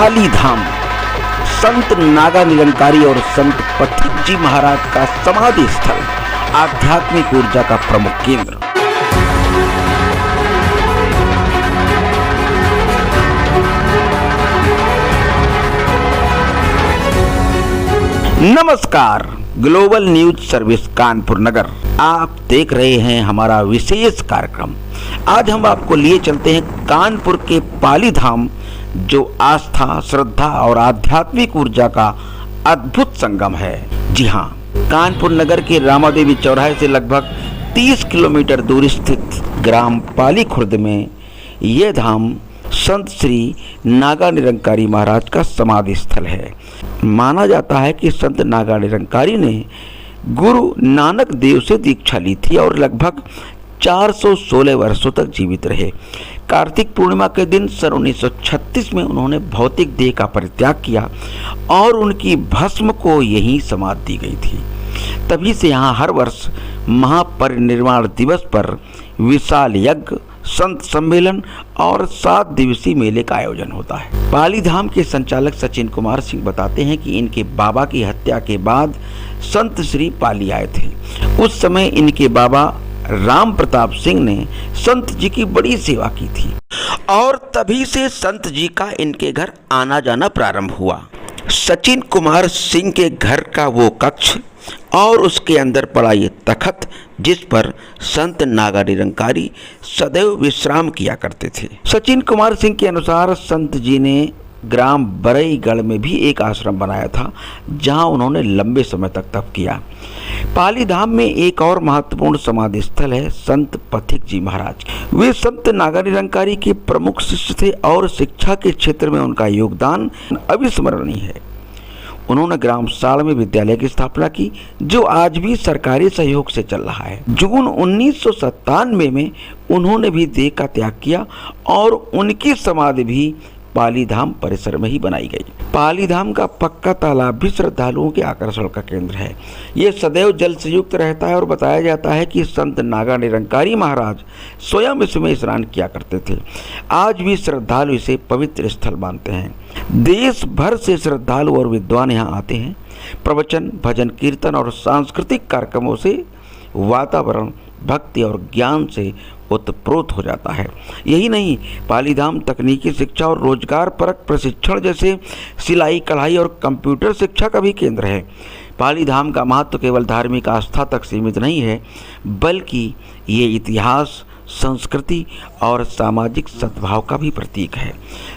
पाली धाम संत नागा निरंकारी और संत पथिक जी महाराज का समाधि स्थल, आध्यात्मिक ऊर्जा का प्रमुख केंद्र। नमस्कार, ग्लोबल न्यूज सर्विस कानपुर नगर, आप देख रहे हैं हमारा विशेष कार्यक्रम। आज हम आपको लिए चलते हैं कानपुर के पाली धाम, जो आस्था, श्रद्धा और आध्यात्मिक ऊर्जा का अद्भुत संगम है। जी हाँ, कानपुर नगर के रामादेवी चौराहे से लगभग 30 किलोमीटर दूर स्थित ग्राम पाली खुर्द में यह धाम संत श्री नागा निरंकारी महाराज का समाधि स्थल है। माना जाता है कि संत नागा निरंकारी ने गुरु नानक देव से दीक्षा ली थी और लगभग 416 वर्षों तक जीवित रहे। कार्तिक पूर्णिमा के दिन सन 1936 में उन्होंने भौतिक देह का परित्याग किया और उनकी भस्म को यहीं समाधि दी गई थी। तभी से यहाँ हर वर्ष महापरिनिर्वाण दिवस पर विशाल यज्ञ, संत सम्मेलन और 7 दिवसीय मेले का आयोजन होता है। पाली धाम के संचालक सचिन कुमार सिंह बताते हैं कि इनके बाबा की हत्या के बाद संत श्री पाली आए थे। उस समय इनके बाबा राम प्रताप सिंह ने संत जी की बड़ी सेवा की थी और तभी से संत जी का इनके घर आना जाना प्रारंभ हुआ। सचिन कुमार सिंह के घर का वो कक्ष और उसके अंदर पड़ा ये तखत, जिस पर संत नागा निरंकारी सदैव विश्राम किया करते थे। सचिन कुमार सिंह के अनुसार संत जी ने ग्राम बरईगढ़ में भी एक आश्रम बनाया था, जहां उन्होंने लंबे समय तक तप किया। पाली धाम में एक और महत्वपूर्ण समाधि स्थल है संत पथिक जी महाराज। वे संत नागा निरंकारी के प्रमुख शिष्य थे और शिक्षा के क्षेत्र में उनका योगदान अविस्मरणीय है। उन्होंने ग्राम साड़ में विद्यालय की स्थापना की, जो आज भी सरकारी सहयोग से चल रहा है। जून 1997 में उन्होंने भी देह का त्याग किया और उनकी समाधि भी पाली धाम परिसर में ही बनाई गई। पाली धाम का पक्का तालाब भी श्रद्धालुओं के आकर्षण का केंद्र है। ये सदैव जल से युक्त रहता है और बताया जाता है कि संत नागा निरंकारी महाराज स्वयं इसमें स्नान किया करते थे। आज भी श्रद्धालु इसे पवित्र स्थल मानते हैं। देश भर से श्रद्धालु और विद्वान यहाँ आते हैं। प्रवचन, भजन, कीर्तन और सांस्कृतिक कार्यक्रमों से वातावरण भक्ति और ज्ञान से ओतप्रोत हो जाता है। यही नहीं, पाली धाम तकनीकी शिक्षा और रोजगार परक प्रशिक्षण जैसे सिलाई, कढ़ाई और कंप्यूटर शिक्षा का भी केंद्र है। पाली धाम का महत्व केवल धार्मिक आस्था तक सीमित नहीं है, बल्कि ये इतिहास, संस्कृति और सामाजिक सद्भाव का भी प्रतीक है।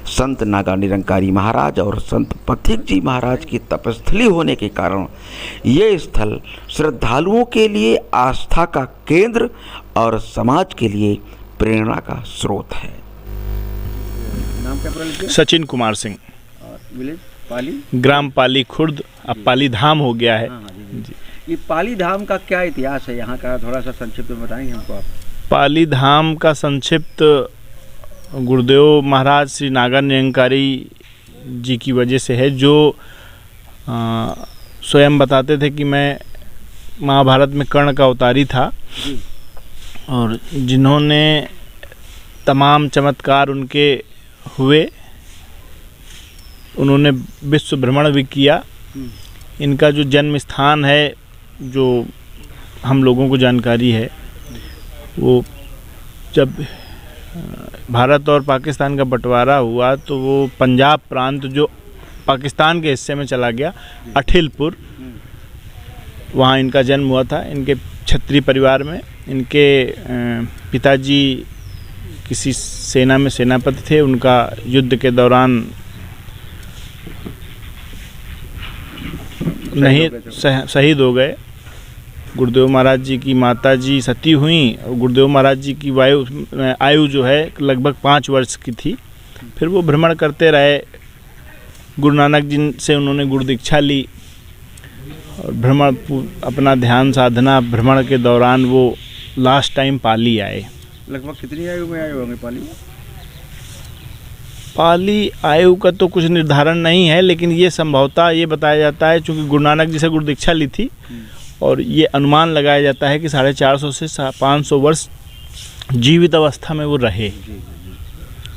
संत नागा निरंकारी महाराज और संत पथिक जी महाराज की तपस्थली होने के कारण ये स्थल श्रद्धालुओं के लिए आस्था का केंद्र और समाज के लिए प्रेरणा का स्रोत है। नाम क्या पड़ा? सचिन कुमार सिंह। विलेज पाली, ग्राम पाली खुर्द, अब पाली धाम हो गया है। हाँ, जी। ये पाली धाम का क्या इतिहास है यहाँ का, थोड़ा सा संक्षिप्त में बताएंगे हमको आप? पाली धाम का संक्षिप्त गुरुदेव महाराज श्री नागा निरंकारी जी की वजह से है, जो स्वयं बताते थे कि मैं महाभारत में कर्ण का अवतारी था और जिन्होंने तमाम चमत्कार उनके हुए, उन्होंने विश्व भ्रमण भी किया। इनका जो जन्म स्थान है, जो हम लोगों को जानकारी है, वो जब भारत और पाकिस्तान का बंटवारा हुआ तो वो पंजाब प्रांत जो पाकिस्तान के हिस्से में चला गया, अठिलपुर, वहाँ इनका जन्म हुआ था। इनके क्षत्रिय परिवार में इनके पिताजी किसी सेना में सेनापति थे। उनका युद्ध के दौरान शहीद हो गए। गुरुदेव महाराज जी की माता जी सती हुई और गुरुदेव महाराज जी की आयु जो है लगभग 5 वर्ष की थी। फिर वो भ्रमण करते रहे। गुरु नानक जी से उन्होंने गुरु दीक्षा ली और भ्रमण, अपना ध्यान साधना भ्रमण के दौरान वो लास्ट टाइम पाली आए। लगभग कितनी आयु में आए होंगे पाली? पाली आयु का तो कुछ निर्धारण नहीं है, लेकिन ये संभवतः ये बताया जाता है, चूँकि गुरु नानक जी से गुरु दीक्षा ली थी और ये अनुमान लगाया जाता है कि 450 से 500 वर्ष जीवित अवस्था में वो रहे।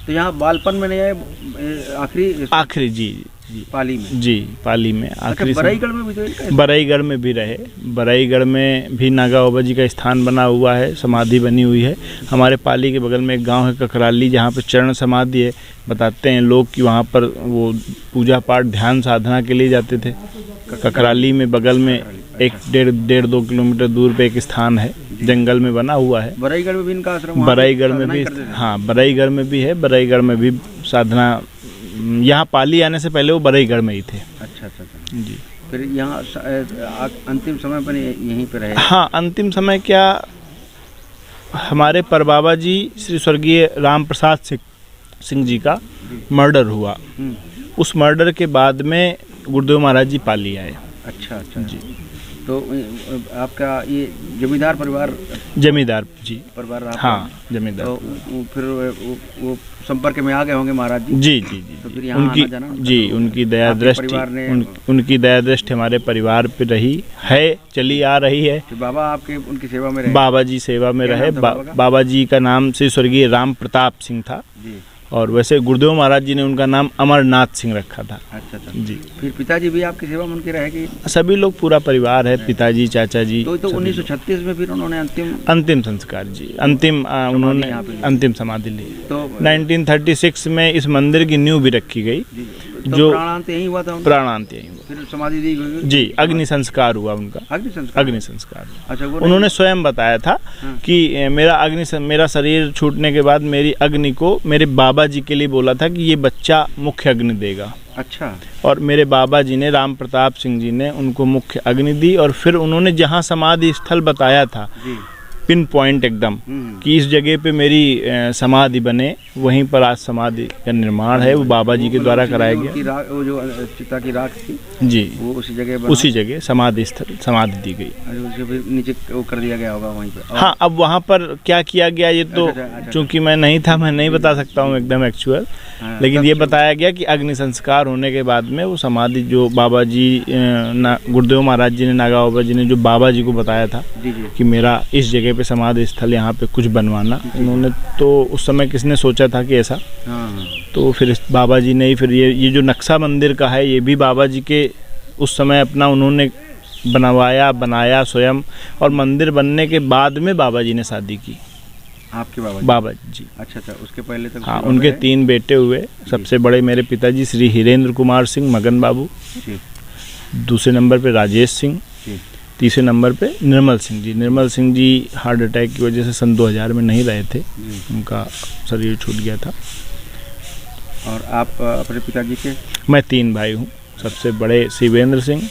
तो यहाँ बालपन में नहीं आए, आखिरी आखिरी जी पाली में। जी पाली में आखिरी बराईगढ़ में भी तो इनका बराईगढ़ में भी रहे। बराईगढ़ में भी नागा बाबा जी का स्थान बना हुआ है, समाधि बनी हुई है। हमारे पाली के बगल में एक गांव है ककराली, जहाँ पे चरण समाधि है। बताते हैं लोग कि वहाँ पर वो पूजा पाठ ध्यान साधना के लिए जाते थे। ककराली में बगल में एक 1.5-2 किलोमीटर दूर पे एक स्थान है, जंगल में बना हुआ है। बराईगढ़ में भी इनका आश्रम, बराईगढ़ में भी, हाँ बराईगढ़ में भी है। बराईगढ़ में भी साधना, यहाँ पाली आने से पहले वो बराईगढ़ में ही थे। अच्छा अच्छा अच्छा जी। फिर यहाँ अंतिम समय पर यहीं पे रहे। हाँ अंतिम समय क्या, हमारे परबाबा जी श्री स्वर्गीय राम प्रसाद सिंह जी का मर्डर हुआ। उस मर्डर के बाद में गुरुदेव महाराज जी पाली आए। अच्छा अच्छा जी। तो आपका ये जमींदार परिवार, जमींदार जी परिवार आपका? हाँ जमींदार। तो फिर वो संपर्क में आ गए होंगे महाराज जी? जी जी जी। तो फिर यहाँ उनकी आना जाना जी उनकी दया दृष्टि, उनकी दया दृष्टि हमारे परिवार पे रही है, चली आ रही है। तो बाबा आपके उनकी सेवा में रहे? बाबा जी सेवा में रहे। बाबा जी का नाम श्री स्वर्गीय राम प्रताप सिंह था जी। और वैसे गुरुदेव महाराज जी ने उनका नाम अमरनाथ सिंह रखा था। अच्छा अच्छा जी। फिर पिताजी भी आपकी सेवा में उनके रहेगी? सभी लोग, पूरा परिवार है, पिताजी चाचा जी। तो 1936 में फिर उन्होंने अंतिम संस्कार जी, उन्होंने अंतिम समाधि ली। तो 1936 में इस मंदिर की नींव भी रखी गई। तो जो प्राणांत यही हुआ था? प्राणांत यही हुआ। फिर समाधि दी गई जी, अग्नि संस्कार हुआ उनका। अग्नि संस्कार। अच्छा, उन्होंने स्वयं बताया था कि मेरा शरीर छूटने के बाद मेरी अग्नि को मेरे बाबा जी के लिए बोला था कि ये बच्चा मुख्य अग्नि देगा। अच्छा। और मेरे बाबा जी ने, राम प्रताप सिंह जी ने उनको मुख्य अग्नि दी। और फिर उन्होंने जहाँ समाधि स्थल बताया था पिन पॉइंट एकदम कि इस जगह पे मेरी समाधि बने, वहीं पर आज समाधि का निर्माण है। वो बाबा जी के द्वारा कराया गया। वो जो चिता की राख थी जी, वो उसी जगह समाधि स्थल समाधि दी गई। फिर नीचे वो कर दिया गया होगा वहीं पे। हाँ, अब वहाँ पर क्या किया गया ये तो चूंकि मैं नहीं था, मैं नहीं बता सकता हूँ एकदम एक्चुअल। लेकिन ये बताया गया कि अग्नि संस्कार होने के बाद में वो समाधि जो बाबा जी, गुरुदेव महाराज जी ने, नागा बाबा जी ने जो बाबा जी को बताया था कि मेरा इस जगह पे समाधि स्थल यहाँ पे कुछ बनवाना, उन्होंने तो उस समय किसने सोचा था कि ऐसा। तो फिर बाबा जी ने ही फिर ये जो नक्शा मंदिर का है, ये भी बाबा जी के उस समय अपना उन्होंने बनाया स्वयं। और मंदिर बनने के बाद में बाबा जी ने शादी की। आपके बाबा जी? अच्छा अच्छा, उसके पहले तक? हाँ, उनके 3 बेटे हुए। सबसे बड़े मेरे पिताजी श्री हिरेंद्र कुमार सिंह मगन बाबू, दूसरे नंबर पे राजेश सिंह, तीसरे नंबर पे निर्मल सिंह जी। निर्मल सिंह जी हार्ट अटैक की वजह से सन 2000 में नहीं रहे थे, उनका शरीर छूट गया था। और आप अपने पिताजी के? मैं 3 भाई हूँ। सबसे बड़े शिवेंद्र सिंह,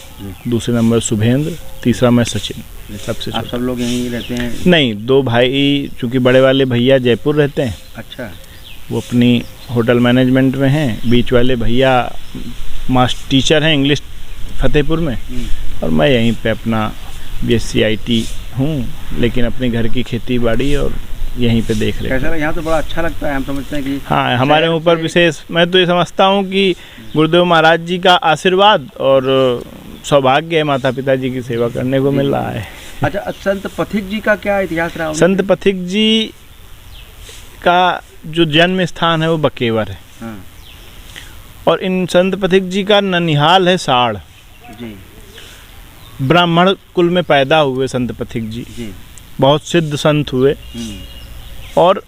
दूसरे नंबर शुभेंद्र, तीसरा मैं सचिन। सबसे आप सब लोग यहीं रहते हैं? नहीं, 2 भाई, चूँकि बड़े वाले भैया जयपुर रहते हैं। अच्छा। वो अपनी होटल मैनेजमेंट में हैं। बीच वाले भैया मास्टर टीचर हैं इंग्लिश फतेहपुर में। और मैं यहीं पे अपना BSc IT हूँ, लेकिन अपने घर की खेती बाड़ी और यहीं पे देख रहे हैं। कैसा यहाँ तो बड़ा अच्छा लगता है। हम समझते हैं कि हाँ, हमारे ऊपर विशेष, मैं तो ये समझता हूँ कि गुरुदेव महाराज जी का आशीर्वाद और सौभाग्य है, माता पिता जी की सेवा करने को मिल रहा है। अच्छा, संत पथिक जी का क्या इतिहास रहा? संत पथिक जी का जो जन्म स्थान है वो बकेवर है। और इन संत पथिक जी का ननिहाल है साड़ जी। ब्राह्मण कुल में पैदा हुए संत पथिक जी, बहुत सिद्ध संत हुए। और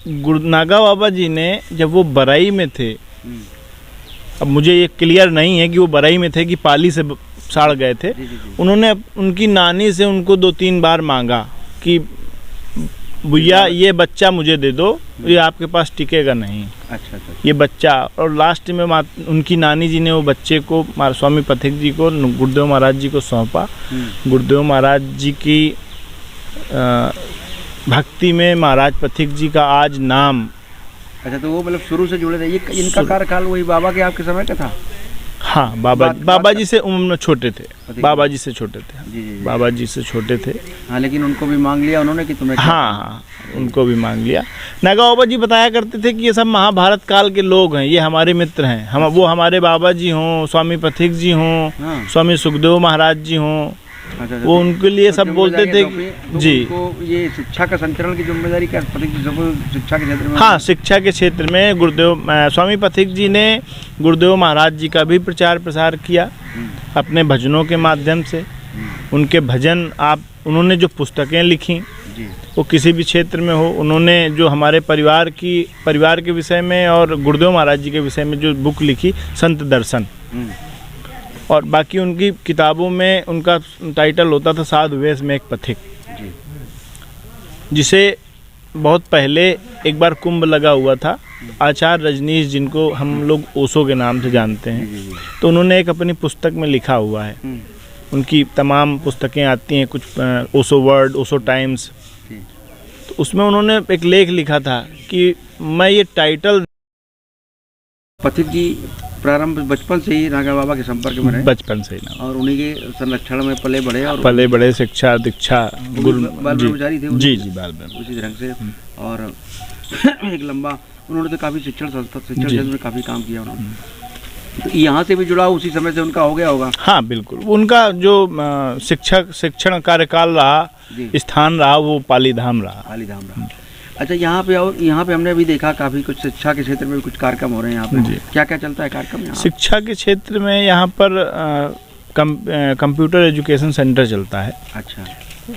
नागा बाबा जी ने जब वो बराई में थे, अब मुझे ये क्लियर नहीं है कि वो बराई में थे कि पाली से साड़ गए थे, उन्होंने उनकी नानी से उनको 2-3 बार मांगा कि भैया ये बच्चा मुझे दे दो, ये आपके पास टिकेगा नहीं। अच्छा। ये बच्चा, और लास्ट में उनकी नानी जी ने वो बच्चे को स्वामी पथिक जी को, गुरुदेव महाराज जी को सौंपा। गुरुदेव महाराज जी की भक्ति में महाराज पथिक जी का आज नाम। अच्छा, तो वो मतलब शुरू से जुड़े थे। ये इनका कार्यकाल वही बाबा के आपके समय का था? हाँ, बाबा जी से उम्र में छोटे थे। बाबा जी से छोटे थे। बाबा जी से छोटे थे। हाँ, लेकिन उनको भी मांग लिया उन्होंने कि तुम्हें? हाँ, उनको भी मांग लिया। नागा बाबा जी बताया करते थे कि ये सब महाभारत काल के लोग हैं, ये हमारे मित्र हैं। वो हमारे बाबा जी हों, स्वामी पथिक जी हों, स्वामी सुखदेव महाराज जी हों, अच्छा, वो उनके लिए सब बोलते थे तो जी। उनको ये शिक्षा का संचरण की जिम्मेदारी क्या पथिक जी शिक्षा के क्षेत्र में? हाँ, शिक्षा के क्षेत्र में गुरुदेव स्वामी पथिक जी ने गुरुदेव महाराज जी का भी प्रचार प्रसार किया अपने भजनों के माध्यम से। उनके भजन उन्होंने जो पुस्तकें लिखी जी। वो किसी भी क्षेत्र में हो, उन्होंने जो हमारे परिवार के विषय में और गुरुदेव महाराज जी के विषय में जो बुक लिखी संत दर्शन, और बाकी उनकी किताबों में उनका टाइटल होता था साधु वेश में एक पथिक, जिसे बहुत पहले एक बार कुंभ लगा हुआ था। आचार्य रजनीश, जिनको हम लोग ओशो के नाम से जानते हैं, तो उन्होंने एक अपनी पुस्तक में लिखा हुआ है। उनकी तमाम पुस्तकें आती हैं, कुछ ओशो वर्ल्ड, ओशो टाइम्स, तो उसमें उन्होंने एक लेख लिखा था कि मैं ये टाइटल पथिक जी प्रारंभ बचपन से ही नागा बाबा के संपर्क में रहे, बचपन से ही ना, और उन्हीं के संरक्षण में पले बढ़े और पले बड़े, शिक्षा दीक्षा गुरु बाल ब्रह्मचारी थे जी जी बाल ब्रह्म उसी ढंग से। और एक लंबा उन्होंने तो काफ़ी शिक्षण क्षेत्र में काफ़ी काम किया उन्होंने। तो यहाँ से भी जुड़ा उसी समय से उनका हो गया होगा। हाँ बिल्कुल, उनका जो शिक्षण कार्यकाल रहा, स्थान रहा, वो पालीधाम रहा। अच्छा, यहाँ पे हमने अभी देखा काफ़ी कुछ शिक्षा के क्षेत्र में कुछ कार्यक्रम हो रहे हैं यहाँ पे। क्या क्या चलता है कार्यक्रम यहाँ? शिक्षा के क्षेत्र में यहाँ पर कंप्यूटर एजुकेशन सेंटर चलता है। अच्छा।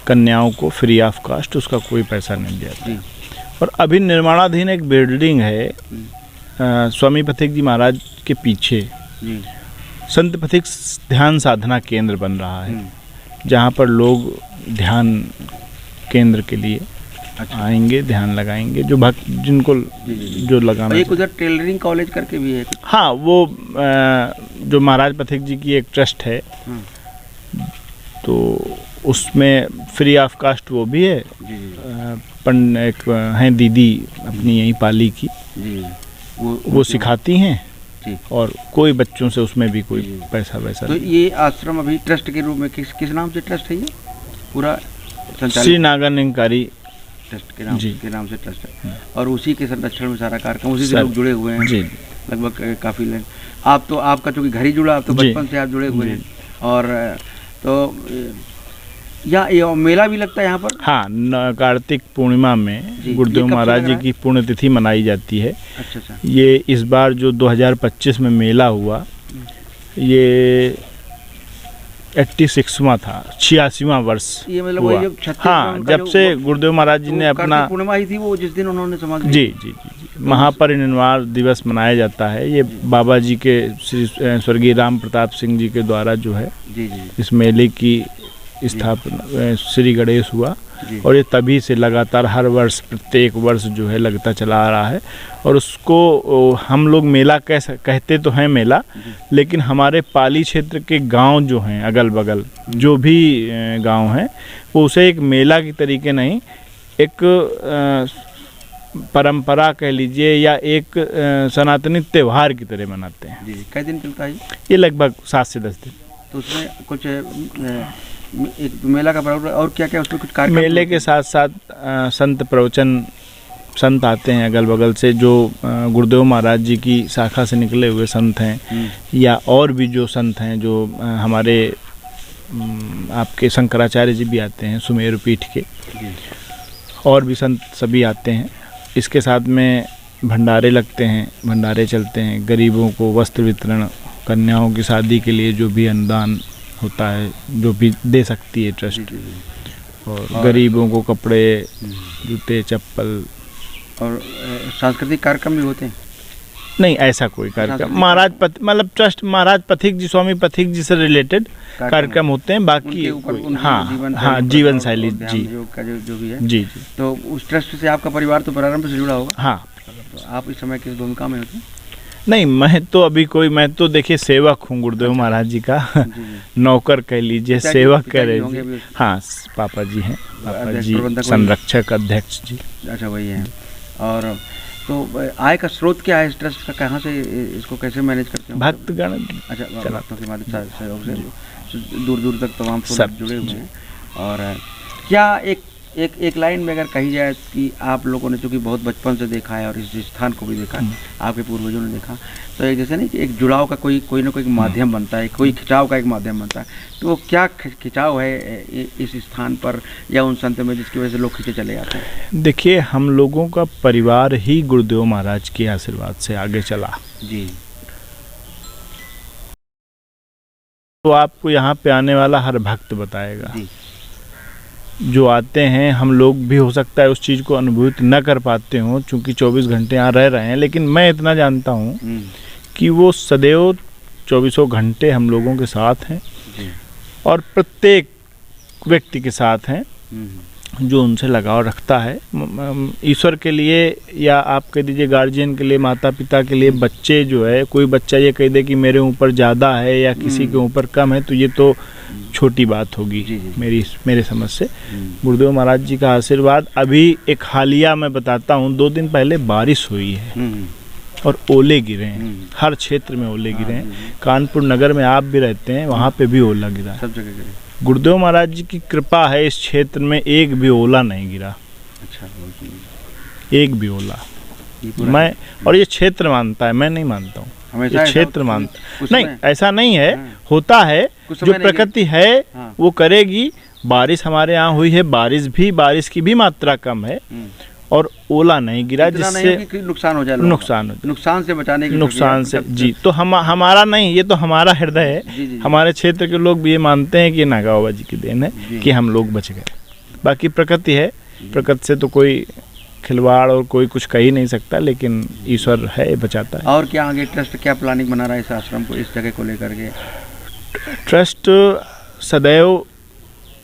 कन्याओं को फ्री ऑफ कास्ट, उसका कोई पैसा नहीं दिया। और अभी निर्माणाधीन एक बिल्डिंग है स्वामी पथिक जी महाराज के पीछे, संत पथिक ध्यान साधना केंद्र बन रहा है, जहाँ पर लोग ध्यान केंद्र के लिए आएंगे, ध्यान लगाएंगे, जो भक्त जिनको जो लगाना। एक उधर टेलरिंग कॉलेज करके भी है। हाँ, वो जो महाराज पथिक जी की एक ट्रस्ट है, तो उसमें फ्री ऑफ कास्ट वो भी है। एक हैं दीदी अपनी यहीं पाली की, वो सिखाती हैं, और कोई बच्चों से उसमें भी कोई पैसा वैसा। तो ये आश्रम अभी ट्रस्ट के रूप में किस नाम से ट्रस्ट है? ये पूरा श्री नागा निरंकारी ट्रस्ट के नाम से ट्रस्ट है, और उसी के संरक्षण में सारा कार्यक्रम, उसी से लोग जुड़े हुए हैं जी। लगभग काफ़ी लोग। आपका चूँकि घर ही जुड़ा, आप तो बचपन से आप जुड़े हुए हैं। और तो ये मेला भी लगता है यहाँ पर? हाँ, कार्तिक पूर्णिमा में गुरुदेव महाराज जी की पुण्यतिथि मनाई जाती है। अच्छा। ये इस बार जो 2025 में मेला हुआ, ये 86वां था, 86वां वर्ष। ये मतलब हाँ, जब से गुरुदेव महाराज जी ने अपना पूर्णिमा ही थी वो, जिस दिन उन्होंने समाज जी महापरिनिर्वाण दिवस मनाया जाता है। ये बाबा जी के श्री स्वर्गीय राम प्रताप सिंह जी के द्वारा जो है इस मेले की स्थापना श्री गणेश हुआ, और ये तभी से लगातार हर वर्ष प्रत्येक वर्ष जो है लगता चला आ रहा है। और उसको हम लोग मेला कहते तो हैं मेला, लेकिन हमारे पाली क्षेत्र के गांव जो हैं अगल बगल जो भी गांव हैं, वो उसे एक मेला की तरीके नहीं, एक परंपरा कह लीजिए, या एक सनातनी त्यौहार की तरह मनाते हैं। कितने दिन चलता है ये? लगभग 7 से 10 दिन। तो उसमें कुछ एक मेला का प्रारूप, और क्या क्या उसमें कुछ कार्यक्रम? मेले के साथ साथ संत प्रवचन, संत आते हैं अगल बगल से, जो गुरुदेव महाराज जी की शाखा से निकले हुए संत हैं, या और भी जो संत हैं, जो हमारे आपके शंकराचार्य जी भी आते हैं सुमेरु पीठ के, और भी संत सभी आते हैं। इसके साथ में भंडारे लगते हैं, भंडारे चलते हैं, गरीबों को वस्त्र वितरण, कन्याओं की शादी के लिए जो भी अनुदान होता है, जो भी दे सकती है ट्रस्ट, और गरीबों को कपड़े, जूते, चप्पल। और सांस्कृतिक कार्यक्रम भी होते हैं? नहीं, ऐसा कोई कार्यक्रम मतलब ट्रस्ट महाराज पथिक जी, स्वामी पथिक जी से रिलेटेड कार्यक्रम होते हैं। बाकी हाँ, जीवन शैली जी जो भी है जी। तो उस ट्रस्ट से आपका परिवार तो प्रारंभ से जुड़ा होगा? हाँ। तो आप इस समय किस भूमिका में होते हैं? नहीं, मैं तो देखिए सेवक हूँ गुरुदेव महाराज जी का। नौकर कह लीजिए, सेवक कह लीजिए। हाँ, पापा जी हैं, पापा जी संरक्षक अध्यक्ष जी। अच्छा, वही है। और तो आय का स्रोत क्या है इस ट्रस्ट का? कहाँ से इसको कैसे मैनेज करते हैं? भक्तगण। अच्छा, भक्तों के माध्यम से सहयोग से दूर दूर तक तमाम सब जुड़े हुए हैं। और क्या एक एक लाइन में अगर कही जाए कि आप लोगों ने चूँकि बहुत बचपन से देखा है और इस स्थान को भी देखा है, आपके पूर्वजों ने देखा, तो एक जैसे नहीं कि एक जुड़ाव का कोई ना कोई माध्यम बनता है, कोई खिंचाव का एक माध्यम बनता है, तो वो क्या खिंचाव है इस स्थान पर या उन संत में जिसकी वजह से लोग खींचे चले जाते हैं? देखिए, हम लोगों का परिवार ही गुरुदेव महाराज के आशीर्वाद से आगे चला जी। तो आपको यहाँ पे आने वाला हर भक्त बताएगा जी। जो आते हैं, हम लोग भी हो सकता है उस चीज़ को अनुभूत न कर पाते हों, चूँकि 24 घंटे यहाँ रह रहे हैं, लेकिन मैं इतना जानता हूँ कि वो सदैव 24 घंटे हम लोगों के साथ हैं और प्रत्येक व्यक्ति के साथ हैं जो उनसे लगाव रखता है। ईश्वर के लिए या आप कह दीजिए गार्जियन के लिए, माता पिता के लिए, बच्चे जो है, कोई बच्चा ये कह दे कि मेरे ऊपर ज़्यादा है या किसी के ऊपर कम है, तो ये तो छोटी बात होगी। मेरे समझ से गुरुदेव महाराज जी का आशीर्वाद। अभी एक हालिया मैं बताता हूँ, 2 दिन पहले बारिश हुई है और ओले गिरे हैं, हर क्षेत्र में ओले गिरे हैं। कानपुर नगर में आप भी रहते हैं, वहाँ पे भी ओला गिरा, सब जगह गिरे। गुरुदेव महाराज जी की कृपा है, इस क्षेत्र में एक भी ओला नहीं गिरा। अच्छा, एक भी ओला। मैं, और ये क्षेत्र मानता है, मैं नहीं मानता हूँ, ये क्षेत्र मानता नहीं, ऐसा नहीं है, होता है जो प्रकृति है वो करेगी। बारिश हमारे यहाँ हुई है, बारिश की भी मात्रा कम है और ओला नहीं गिरा, जिससे नुकसान हो जाए, नुकसान से बचाने की, नुकसान से जी। तो हमारा नहीं, ये तो हमारा हृदय है। हमारे क्षेत्र के लोग भी ये मानते हैं कि नागा बाबा जी की देन है कि हम लोग बच गए। बाकी प्रकृति है, प्रकृति से तो कोई खिलवाड़ और कोई कुछ कह ही नहीं सकता, लेकिन ईश्वर है, बचाता है। और क्या आगे ट्रस्ट क्या प्लानिंग बना रहा है इस आश्रम को, इस जगह को लेकर के? ट्रस्ट सदैव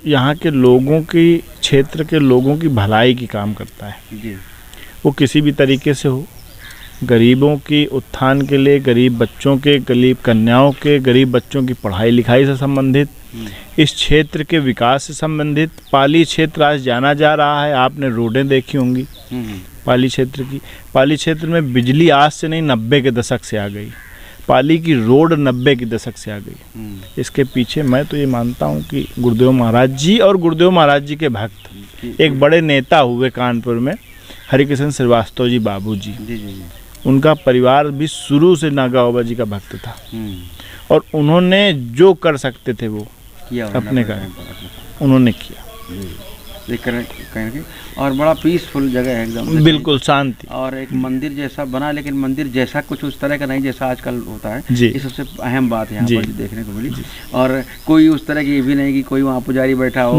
यहाँ के लोगों की, क्षेत्र के लोगों की भलाई की काम करता है जी। वो किसी भी तरीके से हो, गरीबों की उत्थान के लिए, गरीब बच्चों के, गरीब कन्याओं के, गरीब बच्चों की पढ़ाई लिखाई से संबंधित, इस क्षेत्र के विकास से संबंधित। पाली क्षेत्र आज जाना जा रहा है, आपने रोडें देखी होंगी पाली क्षेत्र की। पाली क्षेत्र में बिजली आज से नहीं, 90 के दशक से आ गई। पाली की रोड 90 के दशक से आ गई। इसके पीछे मैं तो ये मानता हूँ कि गुरुदेव महाराज जी और गुरुदेव महाराज जी के भक्त एक बड़े नेता हुए कानपुर में, हरिकिशन श्रीवास्तव जी, बाबू जी। उनका परिवार भी शुरू से नागा बाबा जी का भक्त था और उन्होंने जो कर सकते थे वो किया, अपने का उन्होंने किया। और बड़ा पीसफुल जगह है एकदम, बिल्कुल शांति, और एक मंदिर जैसा बना, लेकिन मंदिर जैसा कुछ उस तरह का नहीं जैसा आजकल होता है। ये सबसे अहम बात है यहाँ पर देखने को मिली। और कोई उस तरह की भी नहीं कि कोई वहाँ पुजारी बैठा हो,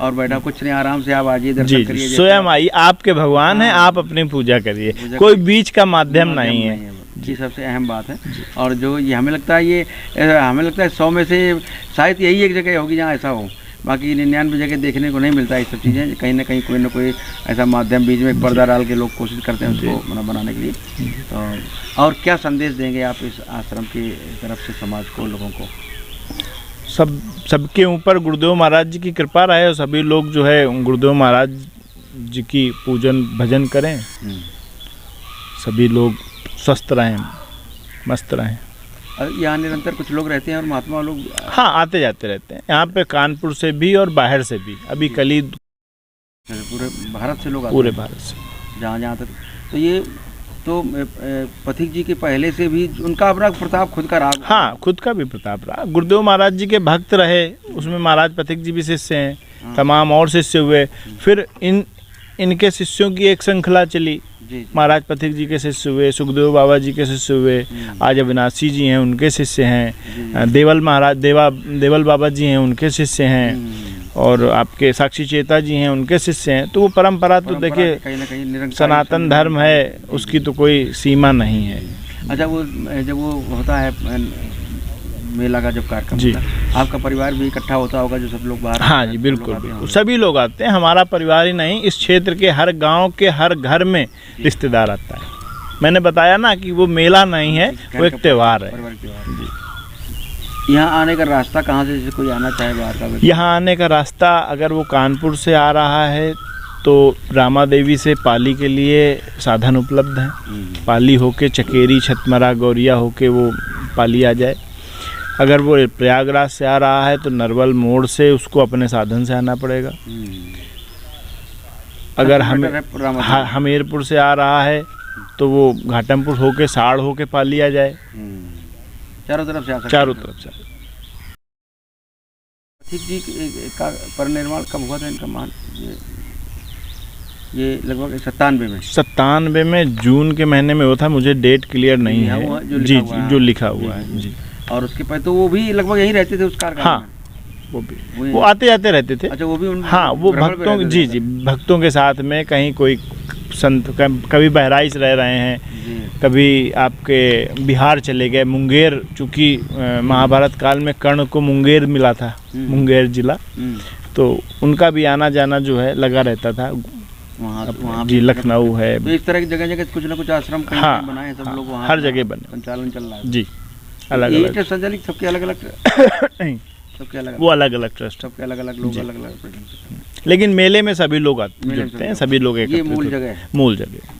और बैठा कुछ नहीं, आराम से आप आइए, दर्शन करिए, स्वयं आइए, आपके भगवान है, आप अपनी पूजा करिए, कोई बीच का माध्यम नहीं है। ये सबसे अहम बात है। और जो ये हमें लगता है 100 में से शायद यही एक जगह होगी जहाँ ऐसा हो, बाकी 99 जगह देखने को नहीं मिलता है। ये सब चीज़ें कहीं ना कहीं कोई ना कोई ऐसा माध्यम बीच में पर्दा डाल के लोग कोशिश करते हैं उसको बनाने के लिए। तो और क्या संदेश देंगे आप इस आश्रम की तरफ से समाज को, लोगों को? सबके ऊपर गुरुदेव महाराज जी की कृपा रहे और सभी लोग जो है गुरुदेव महाराज जी की पूजन भजन करें, सभी लोग स्वस्थ रहें, मस्त रहें। यहाँ निरंतर कुछ लोग रहते हैं और महात्मा लोग हाँ आते जाते रहते हैं यहाँ पे, कानपुर से भी और बाहर से भी। अभी कल ही पूरे भारत से लोग आते हैं, पूरे भारत से, जहाँ तक। तो ये तो पथिक जी के पहले से भी उनका अपना प्रताप खुद का रहा। हाँ, खुद का भी प्रताप रहा। गुरुदेव महाराज जी के भक्त रहे, उसमें महाराज पथिक जी भी शिष्य हैं, तमाम और शिष्य हुए। फिर इनके शिष्यों की एक श्रृंखला चली, महाराज पथिक जी के शिष्य हुए, सुखदेव बाबा जी के शिष्य हुए, आज अविनाशी जी हैं उनके शिष्य हैं, देवल बाबा जी हैं उनके शिष्य हैं, और आपके साक्षी चेता जी हैं उनके शिष्य हैं। तो वो परंपरा तो देखिए सनातन धर्म है, उसकी तो कोई सीमा नहीं है। अच्छा, वो जब वो होता है मेला का जब कार्यक्रम होता है, आपका परिवार भी इकट्ठा होता होगा, जो सब लोग बाहर? हाँ जी, बिल्कुल, सभी लोग आते हैं। हमारा परिवार ही नहीं, इस क्षेत्र के हर गांव के हर घर में रिश्तेदार आता है। मैंने बताया ना कि वो मेला नहीं है, वो एक त्यौहार है। यहाँ आने का रास्ता कहाँ से, जैसे कोई आना चाहे बाहर का? यहाँ आने का रास्ता अगर वो कानपुर से आ रहा है तो रामा देवी से पाली के लिए साधन उपलब्ध हैं। पाली होके चकेरी, छतमरा, गौरिया होके वो पाली आ जाए। अगर वो प्रयागराज से आ रहा है तो नरवल मोड़ से उसको अपने साधन से आना पड़ेगा। अगर हमीरपुर से आ रहा है तो वो घाटमपुर होके साड़ होके पाली आ जाए। चारों तरफ से आ सकते, चारों तरफ से। जी का परिनिर्वाण कब हुआ था इनका? मान ये लगभग 97 में जून के महीने में हुआ था, मुझे डेट क्लियर नहीं है। जी जो लिखा हुआ है जी। और उसके पहले तो वो भी लगभग यहीं रहते थे उस कारखाने में? हाँ, वो आते जाते रहते थे। अच्छा, वो भी हाँ, वो भक्तों जी भक्तों के साथ में कहीं कोई संत, कभी बहराइच रह रहे हैं, कभी आपके बिहार चले गए, मुंगेर, चूँकि महाभारत काल में कर्ण को मुंगेर मिला था, मुंगेर जिला, तो उनका भी आना जाना जो है लगा रहता था। वहाँ जी लखनऊ है, तो इस तरह की जगह जगह कुछ ना कुछ आश्रम बनाए सब लोग, वहाँ हर जगह बने, संचालन चल रहा है जी। अलग अलग संचालित सबके अलग अलग नहीं, सबके अलग, वो अलग अलग ट्रस्ट, सबके अलग अलग लोग अलग अलग, लेकिन मेले में सभी लोग जुड़ते हैं, सभी लोग ये मूल जगह है, मूल जगह।